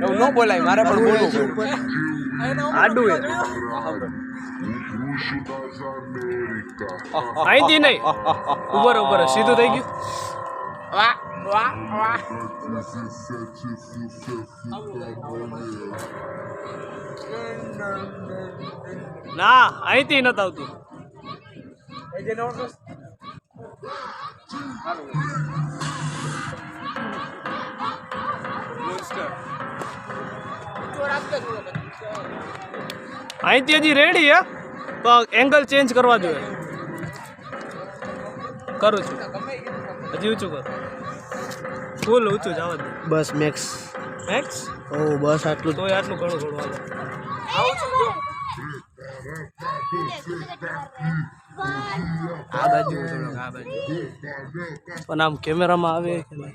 એવું ન બોલાય મારે પણ બોલવું પડે આડું હે અહીંથી નહીં ઉપર સીધું થઈ ગયું વાહ વાહ વાહ ના અહીંથી નથી આવતું અહીંથી હજી રેડી હે તો એંગલ ચેન્જ કરવા જોઈએ કરું છું હજી ઊંચું કર ફૂલ ઊંચું જવા દે બસ મેક્સ મેક્સ ઓ બસ આટલું તોય આટલું ઘણું ઘણું આવું છું જો આ બાજુ થોડોક આ બાજુ પણ આમ કેમેરામાં આવે કે નહીં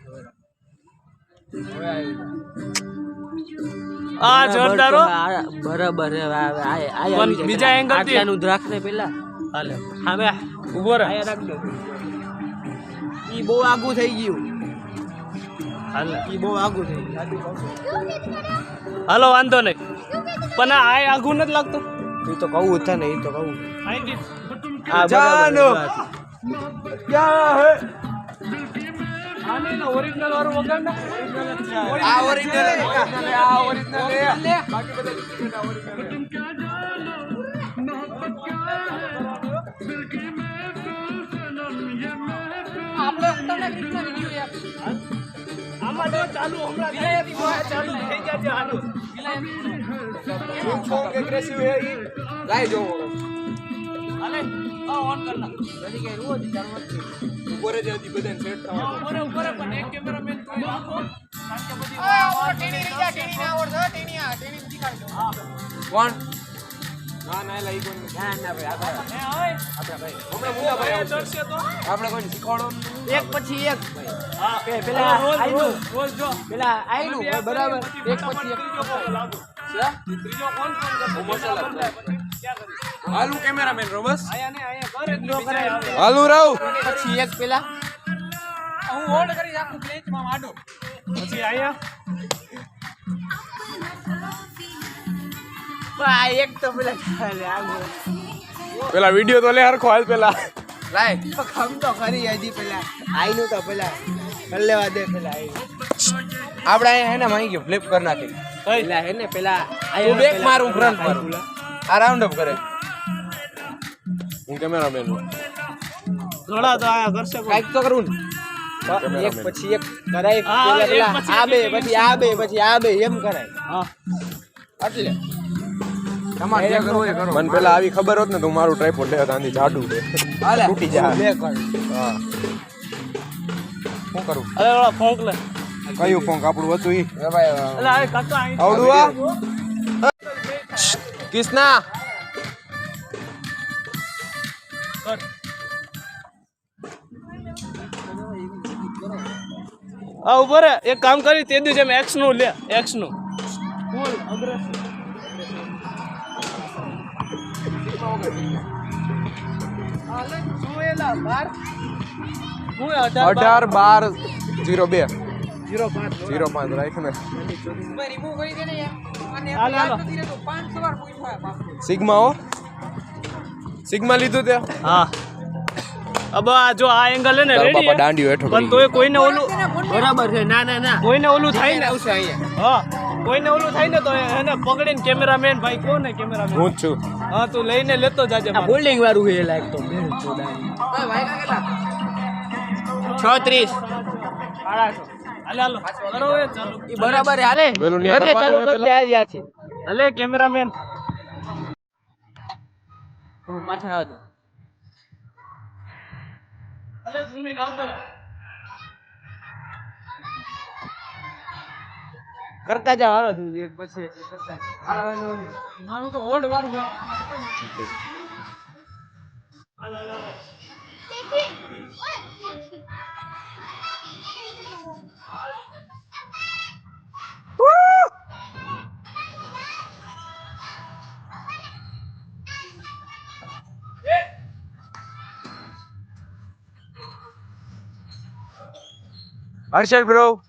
આ જોરદારો બરાબર હે પણ બીજા એંગલ થી આટલાનું દ્રાક્ષ ને પેલા હાલે હવે ઉભો રહે આયા રાખ દો ઈ બહુ આગું થઈ ગયું હાલે ઈ બહુ આગું થઈ ગયું હાલો વાંધો નહીં પણ આ આઘું નથી લાગતું ઈ તો કહું છે ને ઈ તો કહું અહીંથી આ જાનો ક્યાં હે આને ના ઓરિજિનલ વાળું વગર ને આ ઓરિજિનલ આ ઓરિજિનલ બાકી બધા આમાં જો ચાલુ હમણાં ચાલુ થઈ જશે હાલો સોંગ એગ્રેસિવ હે ઈ લાઈ જો હાલે ઓન કર નાખ બધી કે રોજ ચાલુ ઉપર જ હતી બધાને સેટ થવા ઉપર પણ એક કેમેરામેન કોઈ રાખો કારણ કે બધી કોણ ના ના લઈ કોણ ના ના ભાઈ એ હવે આપડા ભાઈ હમણાં મુલા ભાઈ ચડશે તો આપણે કોઈને શીખવાડો એક પછી એક હા પેલા આઈનું રોજ જો પેલા આઈનું બરાબર એક પછી એક ત્રીજો કોણ કરશે મસાલા ક્યાં કરી હાલું કેમેરામેન રો બસ આયા ને આયા કરે એટલે બીજા આવે હાલું રાવ પછી એક પેલા હું હોલ્ડ કરી રાખું પ્લેટમાં આડો પછી આયા આ એક તો પેલા ચાલે આગળ પેલા વિડિયો તો લે હરખો હાલ પેલા લાય ખમ તો ખરી હજી પેલા આઈનું તો પેલા કર લેવા દે પેલા આઈ આપણે અહીંયા હે ને માઈ ગયો ફ્લિપ કરી નાખી પેલા હે ને પેલા તું બેક મારું ફ્રન્ટ મારું આ રાઉન્ડ અપ કરે હું કેમેરામેન ઘણા તો આયા કરશે કાઈક તો કરું ને એક પછી એક કરાય હા, પેલા એક પેલા પછી આ એક, બે એક પછી આ બે પછી આ બે એમ કરાય હા એટલે તમારે જે કરવું એ કરો મને પેલા આવી ખબર હોત ને તો મારું ટ્રાયપોડ લે તાંથી જાડું છે તૂટી જાય બે કર હા શું કરું અરે ઓલા ફોંક લે કયું ફોન આપણું હતું ઈ એટલે આ કાકા અહીં આવડું આ કિસના કર આ ઉપર એક કામ કરી તે દિવસે એક્સ નું લે એક્સ નું ફૂલ અગ્રેસિવ હાલે જોયેલા બાર હું 18/12/02 05 05 રાખ ને રિમૂવ કરી દે ને યાર અને હાલો, હાલો. તો 500 વાર પૂછ હોય સિગ્મા હો સિગ્મા લીધું તે હા अब આ જો આ એંગલ હે ને તારો રેડી બાપા દાંડિયો હેઠો પણ તોય કોઈને ઓલું બરાબર છે ના ના ના કોઈને ઓલું થાય ને આવશે અહીંયા હા કોઈને ઓલું થાય ને તો એને પકડીને કેમેરામેન ભાઈ કોને કેમેરામેન હું જ છું હા તું લઈને લેતો જાજે આ બોલ્ડિંગ વાળું છે લાઈક તો બેન ચોદાની ઓય ભાઈ કેટલા 36 હાલે હાલો કરો એ ચાલો ઈ બરાબર છે હાલે પેલું ન્યા અરે કપાતું ચાલો હે તો પેલા. ત્યાં જ છે હાલે કેમેરામેન માથે આવ દો હાલે ઝૂમિંગ આવતો રહે. કરતા જાવ હાલો તું એક પછી કરતા મારું તો હોલ્ડ વાળું છે. હાલે હાલે Harshad bro,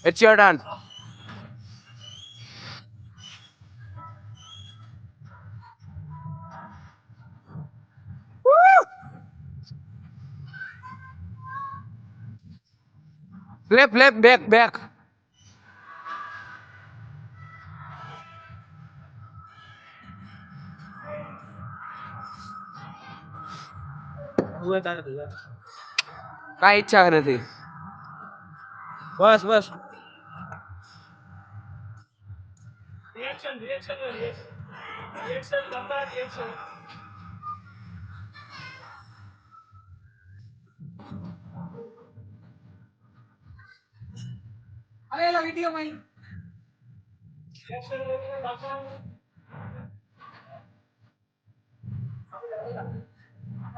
it's your turn. Left left back back કાંઈ ઈચ્છા નથી બસ બસ રિએક્શન રિએક્શન રિએક્શન કરતા રિએક્શન અરે એલા વિડિયો માં રિએક્શન કરતા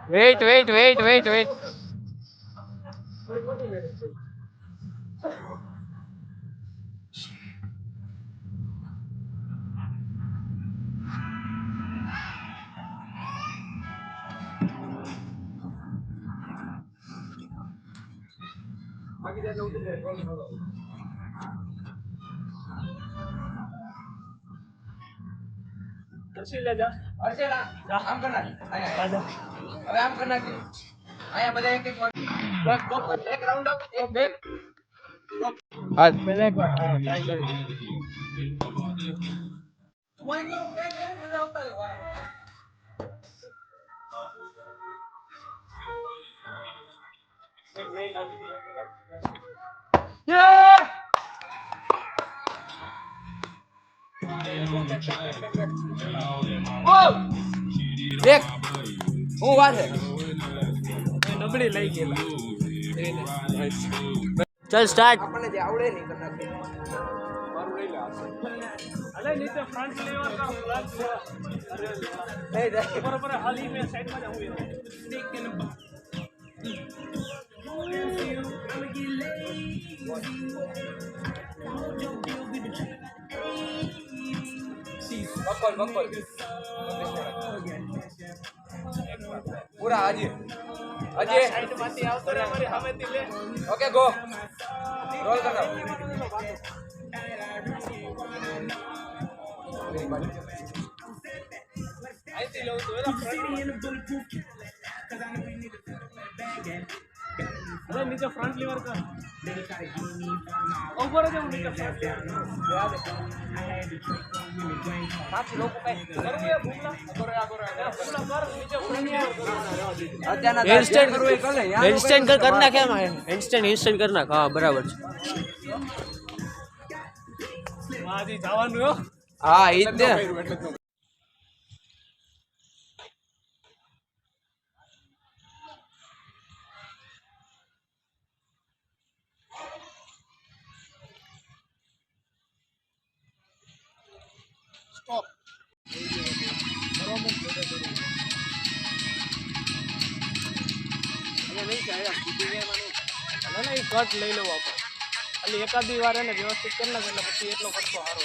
wait wait wait wait wait પછી લે જા આમ કરના હવે આમ કરના કે આયા બધા એક એક એક રાઉન્ડ અપ એક બે હાલ પહેલા એક વાર ટ્રાય કરી દેખ હું વાત છે નબળી લઈ ગયેલા ચલ સ્ટાર્ટ આપણને જે આવડે નહીં કરતા મારું લઈ લે અલે નીચે ફ્રન્ટ લેવર કા ફ્લગ બરાબર હાલી મે સાઈડ માં જાઉં બકલ બકલ પૂરા આજે આજે સાઈડ માંથી આવતો રે મારી સામેથી લે ઓકે ગો રોલ કર નાખ આઈથી લઉં તો એલા અરે નીચે ફ્રન્ટ લીવર કર ઉપર જ હું નીચે ફ્રન્ટ સાચી લોકો કઈ કરું એ ભૂમલા ભૂમલા કર નીચે ફ્રન્ટ લીવર અત્યારના હેન્ડસ્ટેન્ડ કરવું એ કરે હેન્ડસ્ટેન્ડ કર નાખ એમ હેન્ડસ્ટેન્ડ કર નાખ હા બરાબર છે માજી જવાનું હો હા ઈ જ ને સ્ટોપ કટ લઈ લેવો આપણે ખાલી એકાદી વાર એને વ્યવસ્થિત કરી નાખે એટલે પછી એટલો કટકો સારો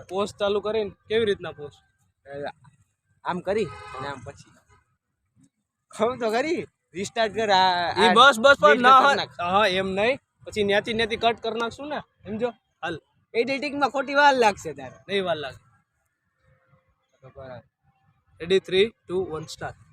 પોસ્ટ ચાલુ કરીને કેવી રીતના પોસ્ટ આમ કરી અને આમ પછી ખબર તો કરી રિસ્ટાર્ટ કર ઈ બસ બસ પણ ના હા એમ નહીં પછી ન્યાથી કટ કરી નાખશું ને સમજો હાલ એડિટિંગ માં ખોટી વાર લાગશે તારે નહીં વાર લાગે રેડી 3 2 1 સ્ટાર્ટ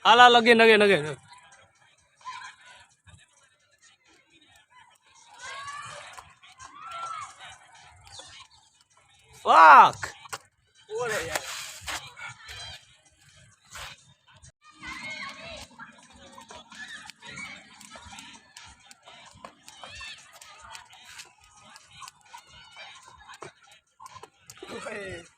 હાલા લગે નગે નગે ફક ઓરે યાર ઓય